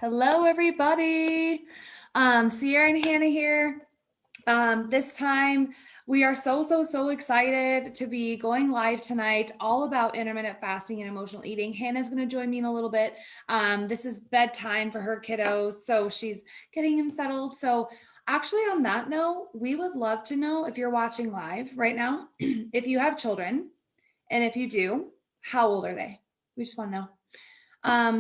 Hello, everybody. Sierra and Hannah here. This time, we are so excited to be going live tonight, all about intermittent fasting and emotional eating. Hannah's going to join me in a little bit. This is bedtime for her kiddos, so she's getting him settled. So, actually, on that note, we would love to know if you're watching live right now, if you have children, and if you do, how old are they? We just want to know.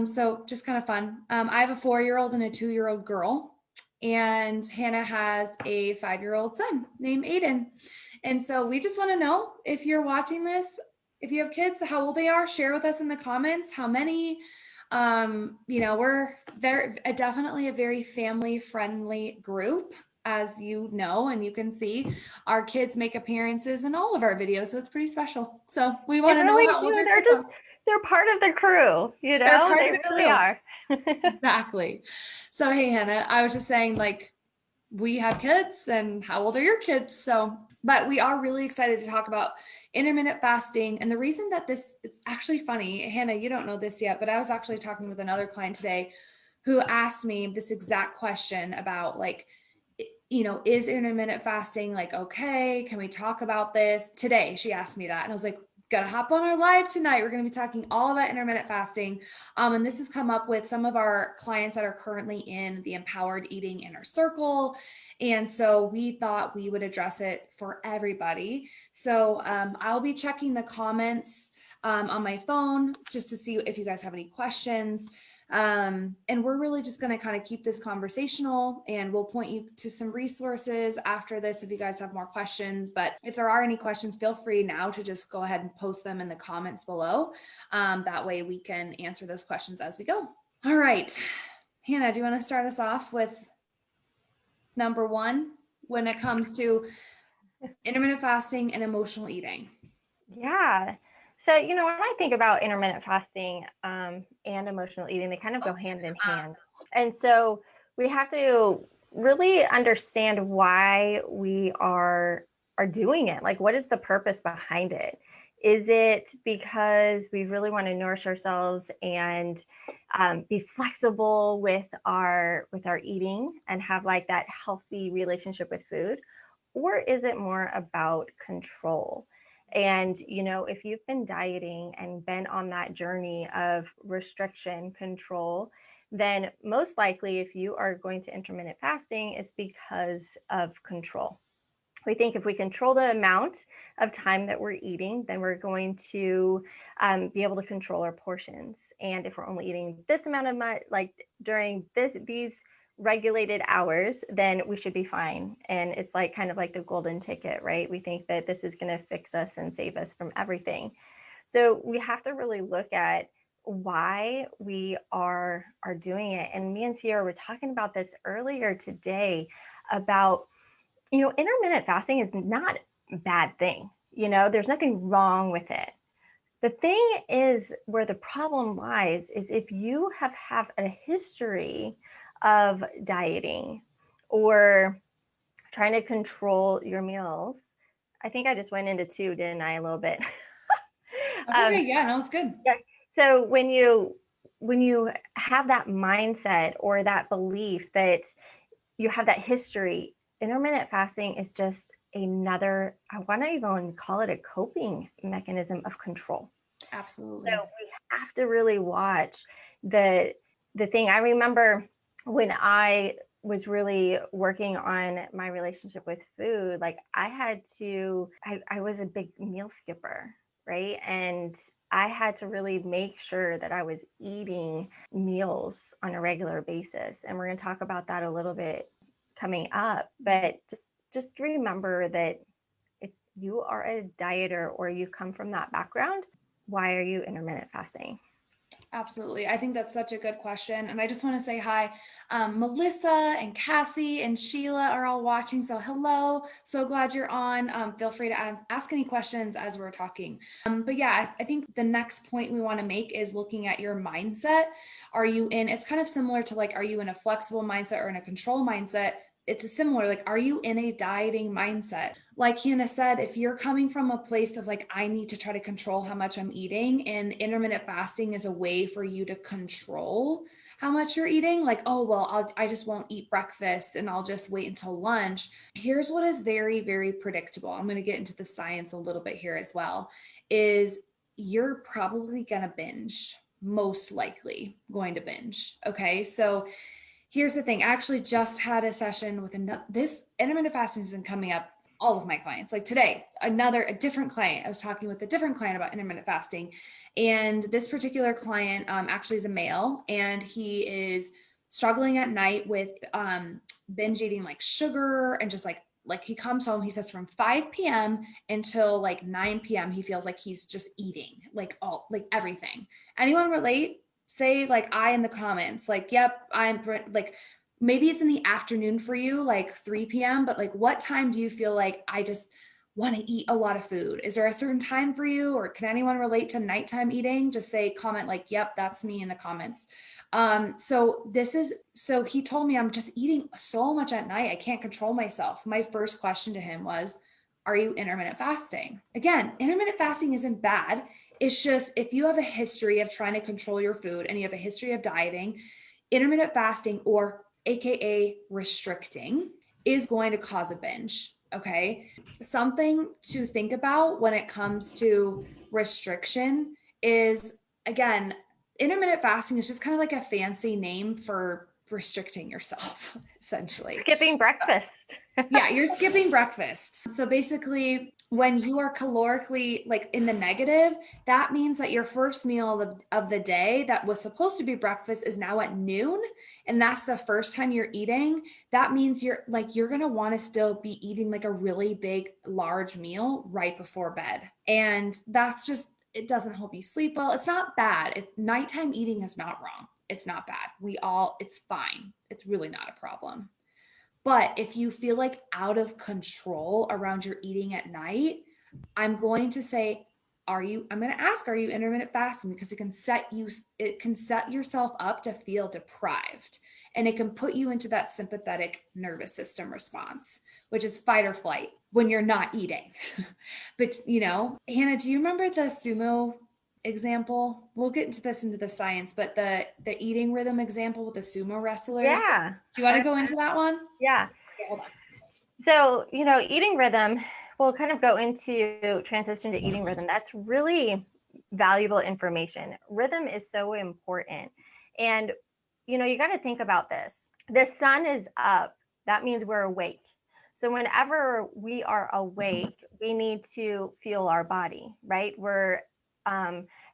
So just kind of fun. I have a 4-year-old and a 2-year-old girl, and Hannah has a 5-year-old son named Aiden. And so we just want to know if you're watching this, if you have kids, how old they are, share with us in the comments, how many. We're there, definitely a very family friendly group. As you know, and you can see, our kids make appearances in all of our videos, so it's pretty special. So we want to know how old your kids are. They're part of the crew, you know. They're part of the really crew. Are. Exactly. So hey, Hannah, I was just saying, like, we have kids, and how old are your kids? So, but we are really excited to talk about intermittent fasting. And the reason that this is actually funny, Hannah, you don't know this yet, but I was actually talking with another client today who asked me this exact question about, like, is intermittent fasting like, okay, can we talk about this today? She asked me that, and I was like, gotta hop on our live tonight. We're going to be talking all about intermittent fasting. And this has come up with some of our clients that are currently in the Empowered Eating Inner Circle. And so we thought we would address it for everybody. So I'll be checking the comments on my phone just to see if you guys have any questions. And we're really just going to kind of keep this conversational, and we'll point you to some resources after this if you guys have more questions. But if there are any questions, feel free now to just go ahead and post them in the comments below. That way we can answer those questions as we go. All right. Hannah, do you want to start us off with number one when it comes to intermittent fasting and emotional eating? Yeah. So, when I think about intermittent fasting and emotional eating, they kind of go hand in hand. And so we have to really understand why we are doing it. Like, what is the purpose behind it? Is it because we really want to nourish ourselves and be flexible with our eating and have like that healthy relationship with food? Or is it more about control? And, if you've been dieting and been on that journey of restriction, control, then most likely if you are going to intermittent fasting, it's because of control. We think if we control the amount of time that we're eating, then we're going to be able to control our portions. And if we're only eating this amount of like during these regulated hours, then we should be fine. And it's like kind of like the golden ticket, right? We think that this is going to fix us and save us from everything. So we have to really look at why we are doing it. And me and Sierra were talking about this earlier today about, intermittent fasting is not a bad thing. There's nothing wrong with it. The thing is, where the problem lies is if you have a history of dieting or trying to control your meals. I think I just went into two, didn't I, a little bit? That's okay. Yeah, no, it's good. Yeah. So when you have that mindset or that belief that you have that history, intermittent fasting is just another, I want to even call it a coping mechanism of control. Absolutely. So we have to really watch the thing. I remember when I was really working on my relationship with food, like I was a big meal skipper, right? And I had to really make sure that I was eating meals on a regular basis. And we're going to talk about that a little bit coming up. But just remember that if you are a dieter or you come from that background, why are you intermittent fasting? Absolutely. I think that's such a good question. And I just want to say hi. Melissa and Cassie and Sheila are all watching. So hello. So glad you're on. Feel free to ask any questions as we're talking. But yeah, I think the next point we want to make is looking at your mindset. It's kind of similar to, like, are you in a flexible mindset or in a control mindset? It's a similar, like, are you in a dieting mindset? Like Hannah said, if you're coming from a place of like, I need to try to control how much I'm eating, and intermittent fasting is a way for you to control how much you're eating, like, oh, well, I just won't eat breakfast and I'll just wait until lunch. Here's what is very, very predictable. I'm going to get into the science a little bit here as well, is you're probably going to binge, most likely going to binge. Okay. So here's the thing. I actually just had a session with this intermittent fasting has been coming up all of my clients. Like today, a different client. I was talking with a different client about intermittent fasting. And this particular client actually is a male, and he is struggling at night with binge eating like sugar, and just like he comes home, he says from 5 p.m. until like 9 p.m. he feels like he's just eating like everything. Anyone relate? Say like I in the comments, like, yep, I'm like, maybe it's in the afternoon for you, like 3 p.m., but like what time do you feel like I just want to eat a lot of food? Is there a certain time for you, or can anyone relate to nighttime eating? Just say, comment like, yep, that's me in the comments. So he told me I'm just eating so much at night. I can't control myself. My first question to him was, are you intermittent fasting? Again, intermittent fasting isn't bad. It's just, if you have a history of trying to control your food and you have a history of dieting, intermittent fasting, or AKA restricting, is going to cause a binge. Okay. Something to think about when it comes to restriction is, again, intermittent fasting is just kind of like a fancy name for restricting yourself, essentially. Skipping breakfast. Yeah, you're skipping breakfast. So basically, when you are calorically like in the negative, that means that your first meal of the day that was supposed to be breakfast is now at noon. And that's the first time you're eating. That means you're going to want to still be eating like a really big, large meal right before bed. And that's just, it doesn't help you sleep well. It's not bad. Nighttime eating is not wrong. It's not bad. It's fine. It's really not a problem. But if you feel like out of control around your eating at night, I'm going to say, are you intermittent fasting? Because it can set yourself up to feel deprived, and it can put you into that sympathetic nervous system response, which is fight or flight when you're not eating. But Hannah, do you remember the sumo example? We'll get into the science, but the eating rhythm example with the sumo wrestlers. Yeah. Do you want to go into that one? Yeah. Okay, hold on. So, eating rhythm, we'll kind of go into transition to eating rhythm. That's really valuable information. Rhythm is so important. And, you got to think about this. The sun is up. That means we're awake. So whenever we are awake, we need to fuel our body, right? We're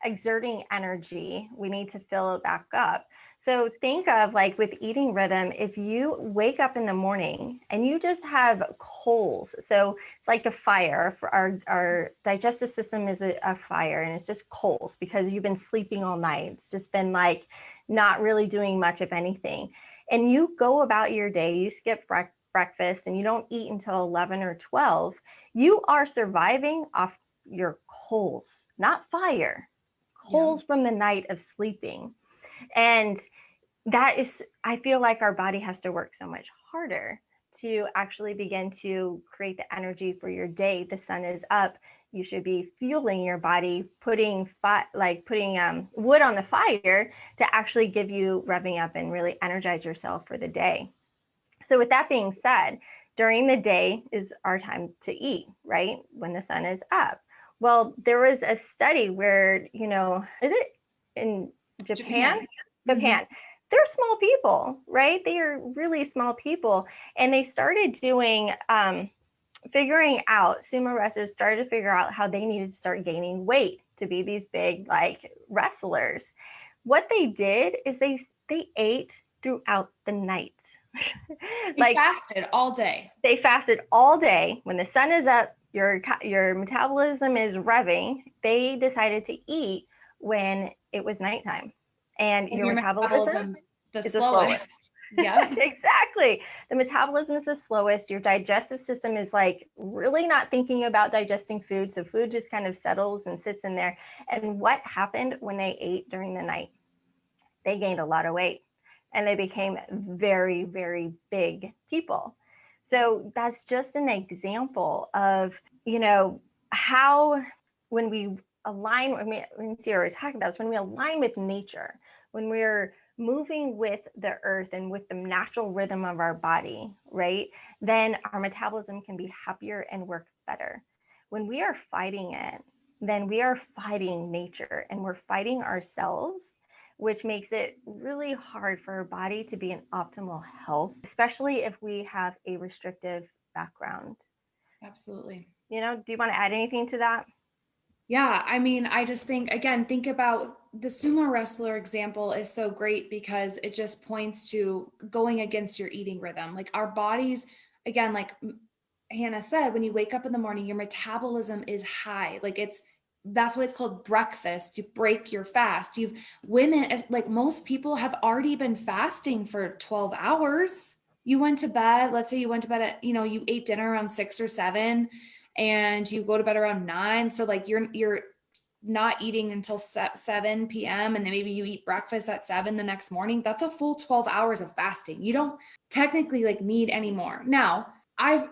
exerting energy. We need to fill it back up. So think of like with eating rhythm, if you wake up in the morning and you just have coals, so it's like a fire. For our digestive system is a fire, and it's just coals because you've been sleeping all night. It's just been like not really doing much of anything. And you go about your day, you skip breakfast and you don't eat until 11 or 12, you are surviving off your coals, not fire, coals from the night of sleeping. And that is, I feel like our body has to work so much harder to actually begin to create the energy for your day. The sun is up. You should be fueling your body, putting wood on the fire to actually give you revving up and really energize yourself for the day. So with that being said, during the day is our time to eat, right? When the sun is up. Well, there was a study where, is it in Japan? Japan. They're small people, right? They are really small people. And they started doing, figuring out, sumo wrestlers started to figure out how they needed to start gaining weight to be these big like wrestlers. What they did is they ate throughout the night. They fasted all day. They fasted all day. When the sun is up, your metabolism is revving. They decided to eat when it was nighttime. And your metabolism is the slowest. Yeah, exactly. The metabolism is the slowest. Your digestive system is like really not thinking about digesting food. So food just kind of settles and sits in there. And what happened when they ate during the night? They gained a lot of weight and they became very, very big people. So that's just an example of, how when we align, when we align with nature, when we're moving with the earth and with the natural rhythm of our body, right, then our metabolism can be happier and work better. When we are fighting it, then we are fighting nature and we're fighting ourselves, which makes it really hard for our body to be in optimal health, especially if we have a restrictive background. Absolutely. Do you want to add anything to that? Yeah, I mean, I just think, again, think about the sumo wrestler example is so great because it just points to going against your eating rhythm. Like our bodies, again, like Hannah said, when you wake up in the morning, your metabolism is high. Like that's why it's called breakfast. You break your fast. Women, like most people have already been fasting for 12 hours. You went to bed, let's say you went to bed at, you ate dinner around 6 or 7 and you go to bed around 9. So like you're not eating until 7 p.m. and then maybe you eat breakfast at 7 the next morning. That's a full 12 hours of fasting. You don't technically like need any more. Now, I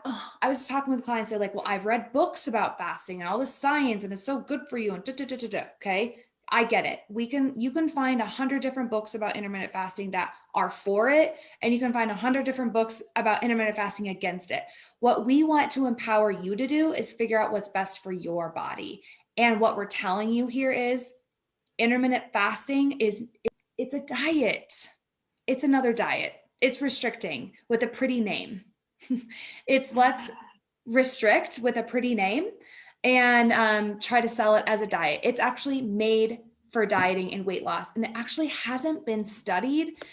was talking with clients, they're like, well, I've read books about fasting and all the science and it's so good for you and okay. I get it. You can find 100 different books about intermittent fasting that are for it, and you can find 100 different books about intermittent fasting against it. What we want to empower you to do is figure out what's best for your body. And what we're telling you here is intermittent fasting it's a diet. It's another diet. It's restricting with a pretty name. It's let's restrict with a pretty name and try to sell it as a diet. It's actually made for dieting and weight loss, and it actually hasn't been studied.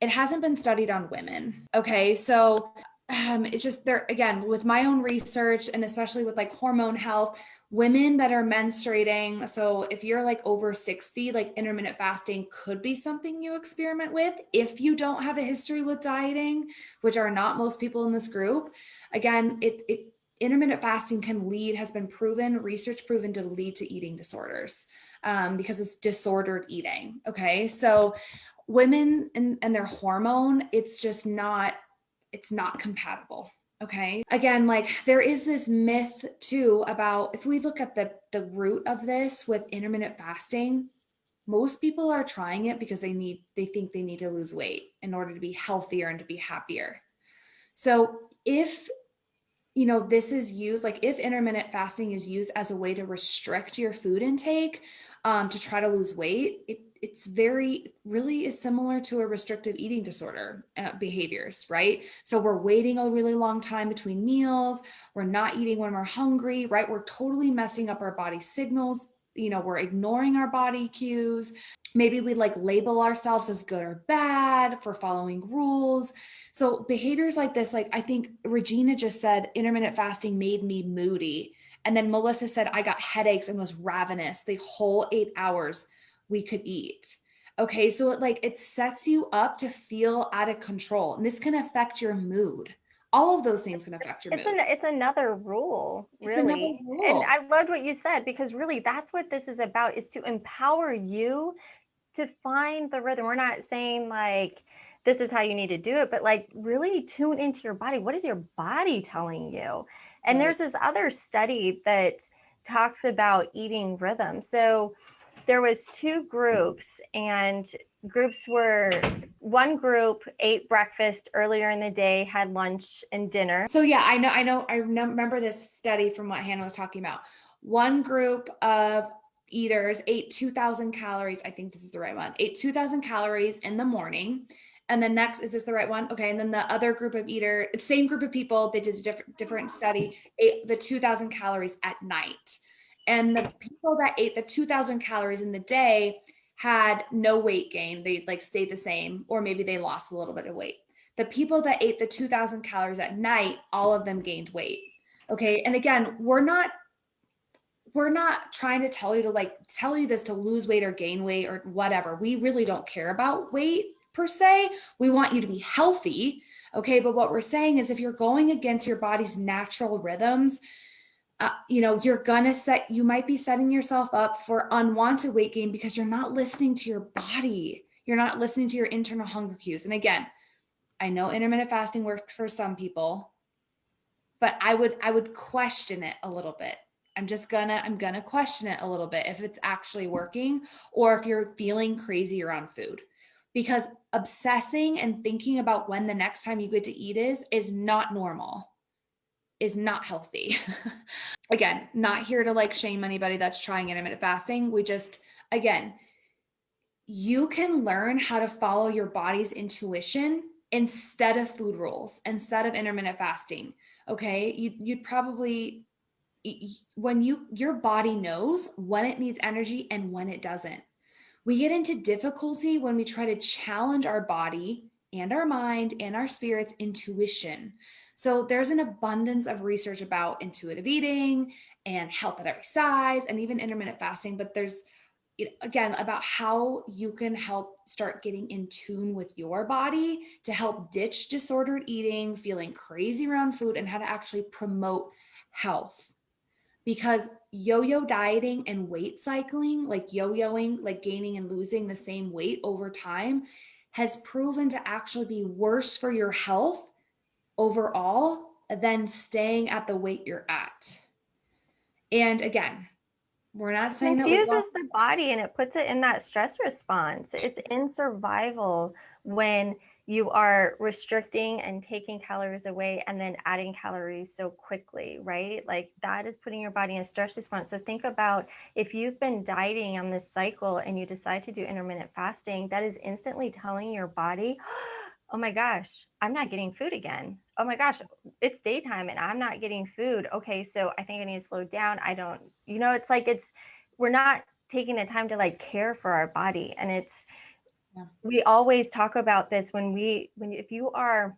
It hasn't been studied on women. Okay, so it's just there again with my own research, and especially with like hormone health, women that are menstruating. So if you're like over 60, like intermittent fasting could be something you experiment with if you don't have a history with dieting, which are not most people in this group. Again, intermittent fasting has been research proven to lead to eating disorders because it's disordered eating. Okay. So women and their hormone, it's not compatible. Okay. Again, like there is this myth too about if we look at the root of this with intermittent fasting, most people are trying it because they think they need to lose weight in order to be healthier and to be happier. So if this is used, like if intermittent fasting is used as a way to restrict your food intake to try to lose weight, it's really is similar to a restrictive eating disorder behaviors, right? So we're waiting a really long time between meals. We're not eating when we're hungry, right? We're totally messing up our body signals. We're ignoring our body cues. Maybe we like label ourselves as good or bad for following rules. So behaviors like this, like I think Regina just said, intermittent fasting made me moody. And then Melissa said, I got headaches and was ravenous the whole 8 hours we could eat. Okay. So it sets you up to feel out of control, and this can affect your mood. All of those things can affect your mood. It's another rule, really. It's another rule. And I loved what you said, because really that's what this is about, is to empower you to find the rhythm. We're not saying like, this is how you need to do it, but like really tune into your body. What is your body telling you? And right. There's this other study that talks about eating rhythm. So there was 2 groups, and one group ate breakfast earlier in the day, had lunch and dinner. So yeah, I remember this study from what Hannah was talking about. One group of eaters ate 2,000 calories. I think this is the right one. Ate 2,000 calories in the morning. And then next, is this the right one? Okay. And then the other group of same group of people, they did a different study, ate the 2,000 calories at night. And the people that ate the 2,000 calories in the day had no weight gain. They like stayed the same, or maybe they lost a little bit of weight. The people that ate the 2,000 calories at night, all of them gained weight. Okay. And again, we're not trying to tell you this to lose weight or gain weight or whatever. We really don't care about weight per se. We want you to be healthy. Okay. But what we're saying is if you're going against your body's natural rhythms, you might be setting yourself up for unwanted weight gain because you're not listening to your body. You're not listening to your internal hunger cues. And again, I know intermittent fasting works for some people, but I would question it a little bit. I'm gonna question it a little bit if it's actually working, or if you're feeling crazy around food. because obsessing and thinking about when the next time you get to eat is not normal, is not healthy. Again, not here to like shame anybody that's trying intermittent fasting. We just, again, you can learn how to follow your body's intuition instead of food rules, instead of intermittent fasting. Okay. You'd probably, when your body knows when it needs energy and when it doesn't. We get into difficulty when we try to challenge our body and our mind and our spirit's intuition. So there's an abundance of research about intuitive eating and health at every size and even intermittent fasting, but there's, again, about how you can help start getting in tune with your body to help ditch disordered eating, feeling crazy around food, and how to actually promote health. Because yo-yo dieting and weight cycling, like yo-yoing, like gaining and losing the same weight over time, has proven to actually be worse for your health overall than staying at the weight you're at. And again, we're not saying that weight loss. Confuses the body and it puts it in that stress response. It's in survival when you are restricting and taking calories away and then adding calories so quickly, right? Like that is putting your body in a stress response. So think about if you've been dieting on this cycle and you decide to do intermittent fasting, that is instantly telling your body, oh my gosh, I'm not getting food again. Oh my gosh, it's daytime and I'm not getting food. Okay, so I think I need to slow down. I don't, it's like we're not taking the time to like care for our body. And we always talk about this if you are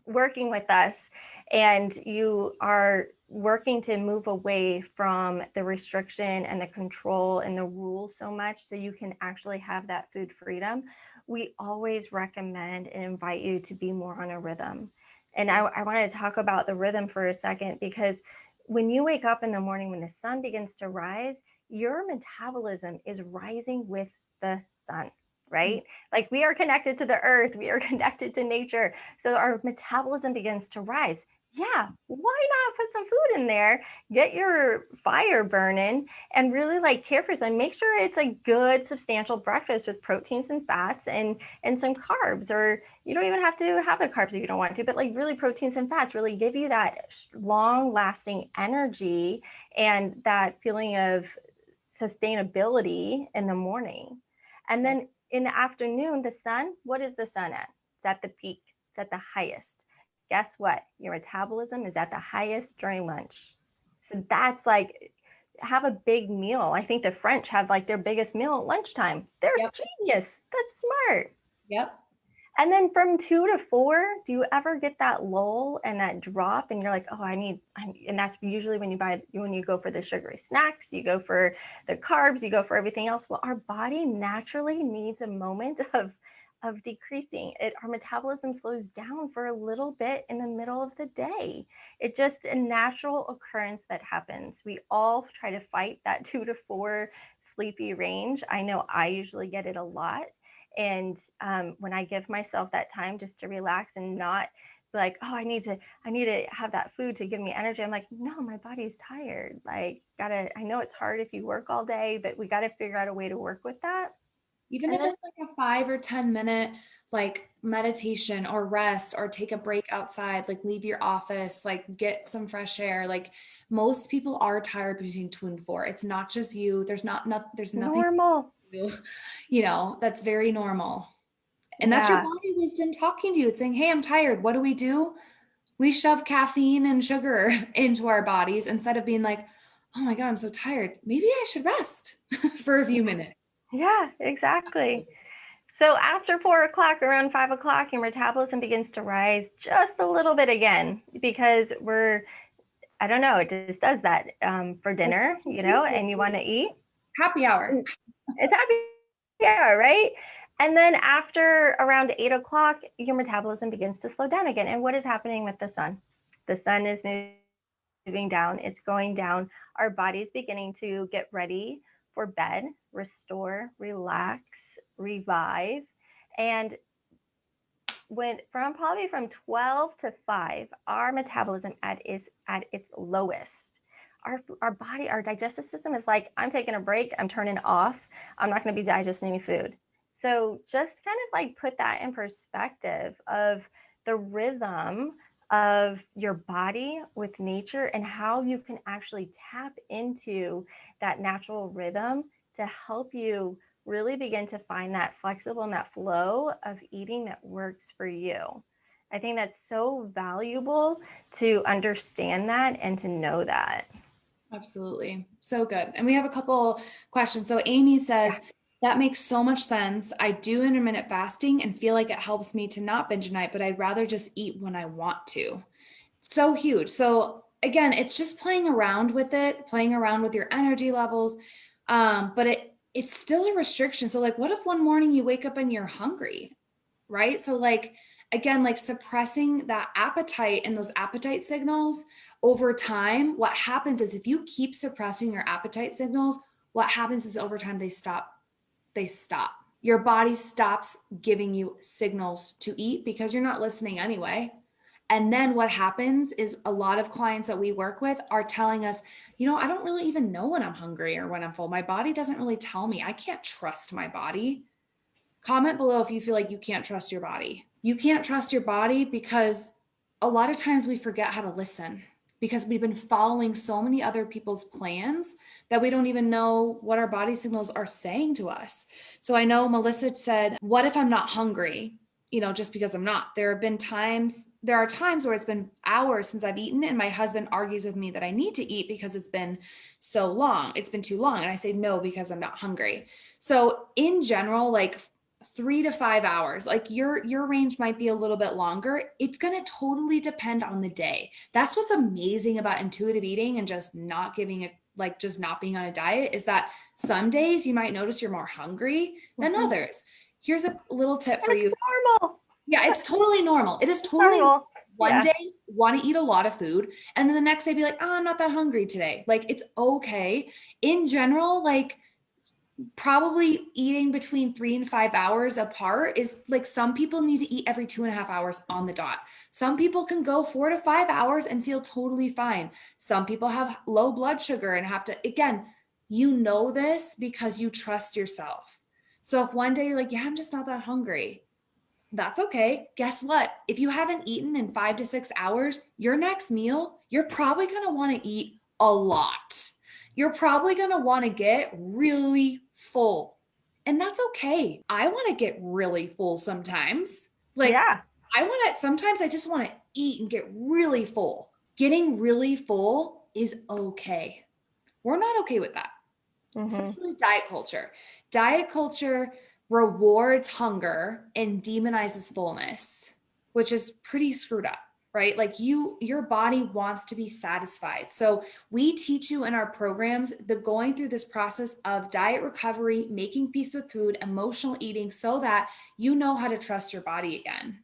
working with us and you are working to move away from the restriction and the control and the rules so much so you can actually have that food freedom, we always recommend and invite you to be more on a rhythm. And I want to talk about the rhythm for a second, because when you wake up in the morning, when the sun begins to rise, your metabolism is rising with the sun, right? Like we are connected to the earth, we are connected to nature. So our metabolism begins to rise. Yeah, why not put some food in there, get your fire burning, and really like care for some. Make sure it's a good substantial breakfast with proteins and fats and some carbs, or you don't even have to have the carbs if you don't want to, but like really proteins and fats really give you that long lasting energy and that feeling of sustainability in the morning. And then in the afternoon, the sun, what is the sun at? It's at the peak, it's at the highest. Guess what? Your metabolism is at the highest during lunch. So that's like, have a big meal. I think the French have like their biggest meal at lunchtime. They're genius. That's smart. Yep. And then from 2 to 4, do you ever get that lull and that drop and you're like, oh, and that's usually when you go for the sugary snacks, you go for the carbs, you go for everything else. Well, our body naturally needs a moment of decreasing it. Our metabolism slows down for a little bit in the middle of the day. It's just a natural occurrence that happens. We all try to fight that 2 to 4 sleepy range. I know I usually get it a lot. And when I give myself that time just to relax and not be like, oh, I need to have that food to give me energy, I'm like, no, my body's tired. Like, I know it's hard if you work all day, but we got to figure out a way to work with that. Even if it's like a 5 or 10 minute like meditation or rest, or take a break outside, like leave your office, like get some fresh air. Like most people are tired between 2 and 4. It's not just you. There's there's nothing normal. That's very normal. And that's your body wisdom talking to you. It's saying, hey, I'm tired. What do? We shove caffeine and sugar into our bodies instead of being like, oh my God, I'm so tired. Maybe I should rest for a few minutes. Yeah, exactly. So after 4 o'clock, around 5 o'clock, your metabolism begins to rise just a little bit again, because I don't know, it just does that for dinner, and you want to eat. Happy hour. It's happy hour, right? And then after around 8 o'clock, your metabolism begins to slow down again. And what is happening with the sun? The sun is moving down. It's going down. Our body's beginning to get ready for bed, restore, relax, revive. And probably from 12 to 5, our metabolism is at its lowest. Our body, our digestive system is like, I'm taking a break, I'm turning off, I'm not going to be digesting any food. So just kind of like put that in perspective of the rhythm of your body with nature and how you can actually tap into that natural rhythm to help you really begin to find that flexible and that flow of eating that works for you. I think that's so valuable to understand that and to know that. Absolutely. So good. And we have a couple questions. So Amy says, that makes so much sense. I do intermittent fasting and feel like it helps me to not binge at night, but I'd rather just eat when I want to. So huge. So again, it's just playing around with it, playing around with your energy levels. But it's still a restriction. So like, what if one morning you wake up and you're hungry, right? So like, again, like suppressing that appetite and those appetite signals over time, what happens is if you keep suppressing your appetite signals, what happens is over time they stop. Your body stops giving you signals to eat because you're not listening anyway. And then what happens is a lot of clients that we work with are telling us, I don't really even know when I'm hungry or when I'm full. My body doesn't really tell me. I can't trust my body. Comment below if you feel like you can't trust your body. You can't trust your body because a lot of times we forget how to listen because we've been following so many other people's plans that we don't even know what our body signals are saying to us. So I know Melissa said, what if I'm not hungry? Just because I'm not. There are times where it's been hours since I've eaten and my husband argues with me that I need to eat because it's been so long. It's been too long. And I say no, because I'm not hungry. So in general, like 3 to 5 hours, like your range might be a little bit longer. It's going to totally depend on the day. That's what's amazing about intuitive eating and just not giving it, like just not being on a diet, is that some days you might notice you're more hungry than others. Here's a little tip for you. Normal. Yeah, it's totally normal. It is totally Normal. one day want to eat a lot of food and then the next day be like, I'm not that hungry today. Like it's okay. In general, like probably eating between 3 and 5 hours apart is like, some people need to eat every 2.5 hours on the dot. Some people can go 4 to 5 hours and feel totally fine. Some people have low blood sugar and have to, again, this because you trust yourself. So if one day you're like, yeah, I'm just not that hungry, that's okay. Guess what? If you haven't eaten in 5 to 6 hours, your next meal, you're probably going to want to eat a lot. You're probably going to want to get really full. And that's okay. I want to get really full sometimes. Sometimes I just want to eat and get really full. Getting really full is okay. We're not okay with that. Especially diet culture. Diet culture rewards hunger and demonizes fullness, which is pretty screwed up, right? Like your body wants to be satisfied. So we teach you in our programs the going through this process of diet recovery, making peace with food, emotional eating, so that you know how to trust your body again.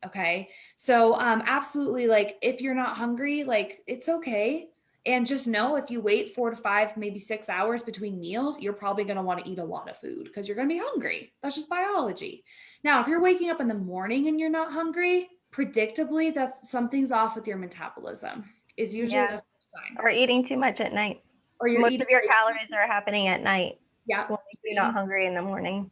Okay. So absolutely, like if you're not hungry, like it's okay. And just know if you wait 4 to 5, maybe 6 hours between meals, you're probably going to want to eat a lot of food because you're going to be hungry. That's just biology. Now, if you're waking up in the morning and you're not hungry, predictably, that's something's off with your metabolism is usually the first sign. Or eating too much at night. Or you're Most of your calories are happening at night. Yeah. When you're not hungry in the morning.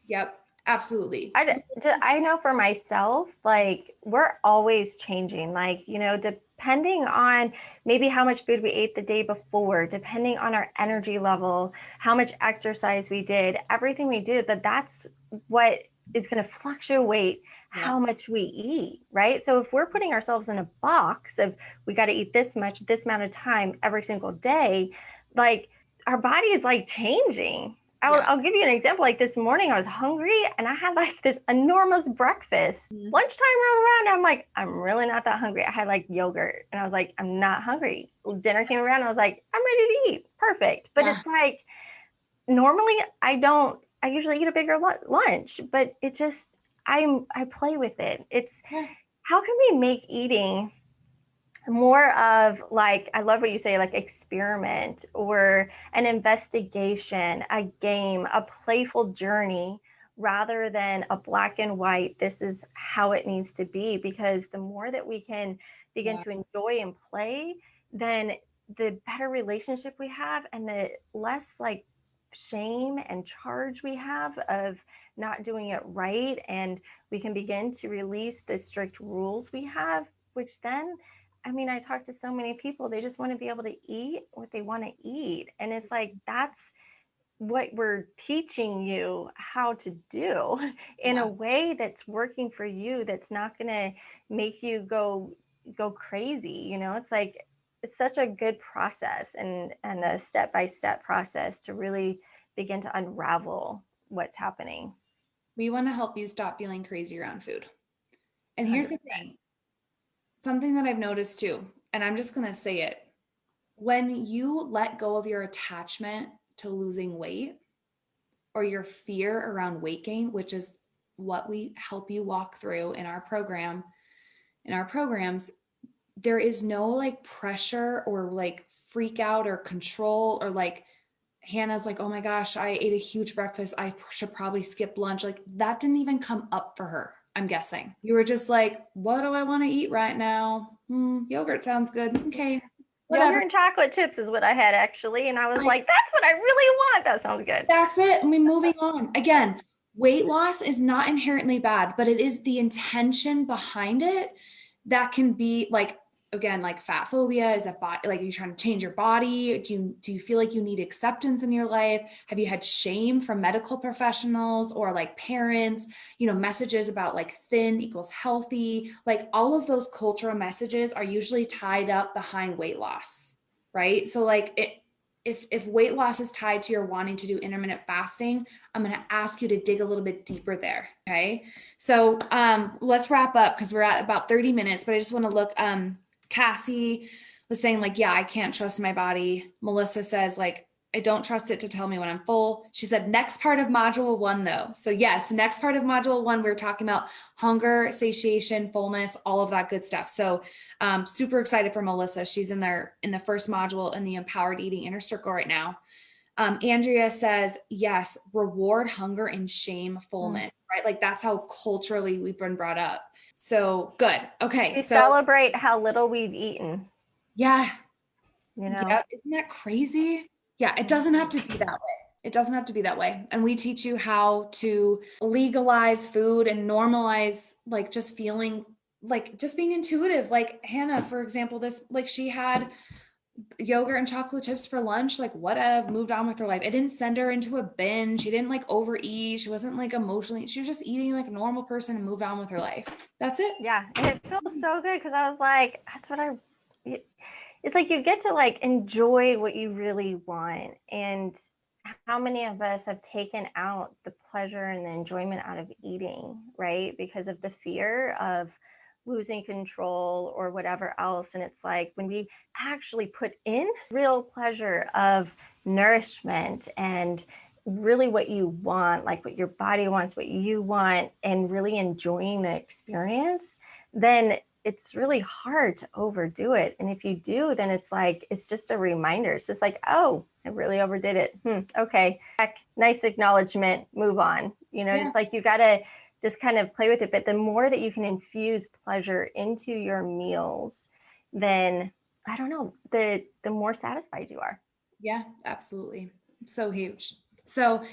Yep. Absolutely. I know for myself, like we're always changing, like, depending on maybe how much food we ate the day before, depending on our energy level, how much exercise we did, everything we do, that's what is going to fluctuate how much we eat, right? So if we're putting ourselves in a box of we got to eat this much, this amount of time every single day, like our body is like changing. I'll give you an example. Like this morning, I was hungry and I had like this enormous breakfast. Lunchtime rolled around. I'm like, I'm really not that hungry. I had like yogurt and I was like, I'm not hungry. Dinner came around. I was like, I'm ready to eat. Perfect. But it's like, normally I usually eat a bigger lunch, but it just, I play with it. It's how can we make eating more of like, I love what you say, like experiment or an investigation, a game, a playful journey, rather than a black and white, this is how it needs to be. Because the more that we can begin to enjoy and play, then the better relationship we have and the less like shame and charge we have of not doing it right. And we can begin to release the strict rules we have, which then, I mean, I talk to so many people, they just want to be able to eat what they want to eat. And it's like, that's what we're teaching you how to do in a way that's working for you, that's not going to make you go crazy. It's like, it's such a good process and a step-by-step process to really begin to unravel what's happening. We want to help you stop feeling crazy around food. And here's 100%. the thing, something that I've noticed too, and I'm just going to say it. When you let go of your attachment to losing weight or your fear around weight gain, which is what we help you walk through in our programs, there is no like pressure or like freak out or control or like Hannah's like, oh my gosh, I ate a huge breakfast, I should probably skip lunch. Like that didn't even come up for her. I'm guessing you were just like, what do I want to eat right now? Yogurt sounds good. Okay. Whatever. Yogurt and chocolate chips is what I had actually. And I was like, that's what I really want. That sounds good. That's it. I mean, moving on. Again, weight loss is not inherently bad, but it is the intention behind it that can be like, again, like fat phobia is a body, like you're trying to change your body. Do you feel like you need acceptance in your life? Have you had shame from medical professionals or like parents, messages about like thin equals healthy, like all of those cultural messages are usually tied up behind weight loss, right? So like if weight loss is tied to your wanting to do intermittent fasting, I'm going to ask you to dig a little bit deeper there. Okay. So let's wrap up because we're at about 30 minutes, but I just want to look, Cassie was saying like, yeah, I can't trust my body. Melissa says like, I don't trust it to tell me when I'm full. She said next part of module 1 though. So yes, next part of module 1, we're talking about hunger, satiation, fullness, all of that good stuff. So super excited for Melissa. She's in the first module in the Empowered Eating Inner Circle right now. Andrea says, yes, reward hunger and shame fullness, right? Like that's how culturally we've been brought up. So good. Okay. We celebrate how little we've eaten. Yeah. Yeah. Isn't that crazy? Yeah. It doesn't have to be that way. It doesn't have to be that way. And we teach you how to legalize food and normalize like just feeling like just being intuitive. Like Hannah, for example, she had yogurt and chocolate chips for lunch, like whatever, moved on with her life. It didn't send her into a binge. She didn't like overeat. She wasn't like emotionally, she was just eating like a normal person and moved on with her life. That's it. Yeah. And it feels so good because I was like, that's what it's like you get to like enjoy what you really want. And how many of us have taken out the pleasure and the enjoyment out of eating, right? Because of the fear of losing control or whatever else. And it's like when we actually put in real pleasure of nourishment and really what you want, like what your body wants, what you want, and really enjoying the experience, then it's really hard to overdo it. And if you do, then it's like, it's just a reminder. It's just like, oh, I really overdid it. Okay. Nice acknowledgement, move on. Just like you got to just kind of play with it. But the more that you can infuse pleasure into your meals, then I don't know, the more satisfied you are. Yeah, absolutely. So huge. So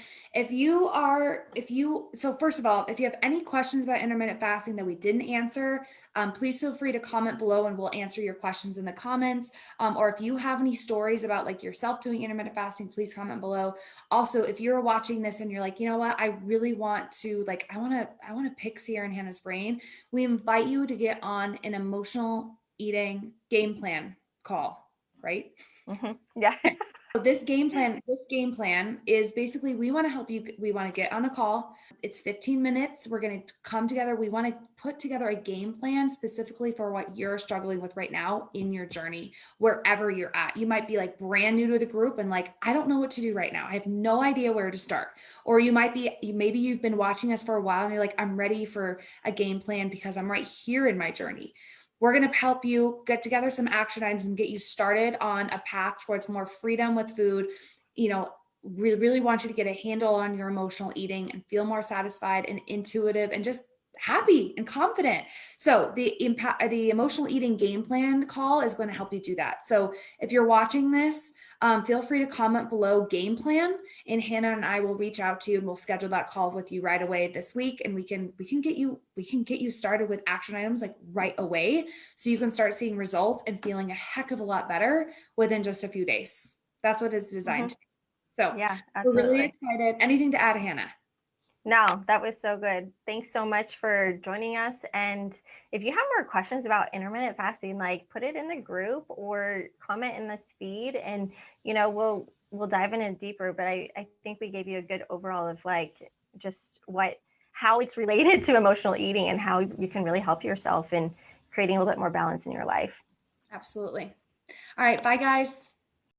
first of all, if you have any questions about intermittent fasting that we didn't answer, please feel free to comment below and we'll answer your questions in the comments. Or if you have any stories about like yourself doing intermittent fasting, please comment below. Also, if you're watching this and you're like, you know what, I really want to like, I want to pick Sierra and Hannah's brain. We invite you to get on an emotional eating game plan call, right? Mm-hmm. Yeah. This game plan is basically, we want to help you. We want to get on a call. It's 15 minutes. We're going to come together. We want to put together a game plan specifically for what you're struggling with right now in your journey, wherever you're at. You might be like brand new to the group and like, I don't know what to do right now. I have no idea where to start. Or maybe you've been watching us for a while and you're like, I'm ready for a game plan because I'm right here in my journey. We're going to help you get together some action items and get you started on a path towards more freedom with food. We really want you to get a handle on your emotional eating and feel more satisfied and intuitive and just happy and confident. So the emotional eating game plan call is going to help you do that. So if you're watching this, feel free to comment below game plan, and Hannah and I will reach out to you and we'll schedule that call with you right away this week. And we can get you started with action items like right away, so you can start seeing results and feeling a heck of a lot better within just a few days. That's what it's designed to do. So yeah, we're really absolutely. excited. Anything to add, Hannah? No, that was so good. Thanks so much for joining us. And if you have more questions about intermittent fasting, like put it in the group or comment in this feed, and we'll dive in it deeper. But I think we gave you a good overall of like just how it's related to emotional eating and how you can really help yourself in creating a little bit more balance in your life. Absolutely. All right. Bye, guys.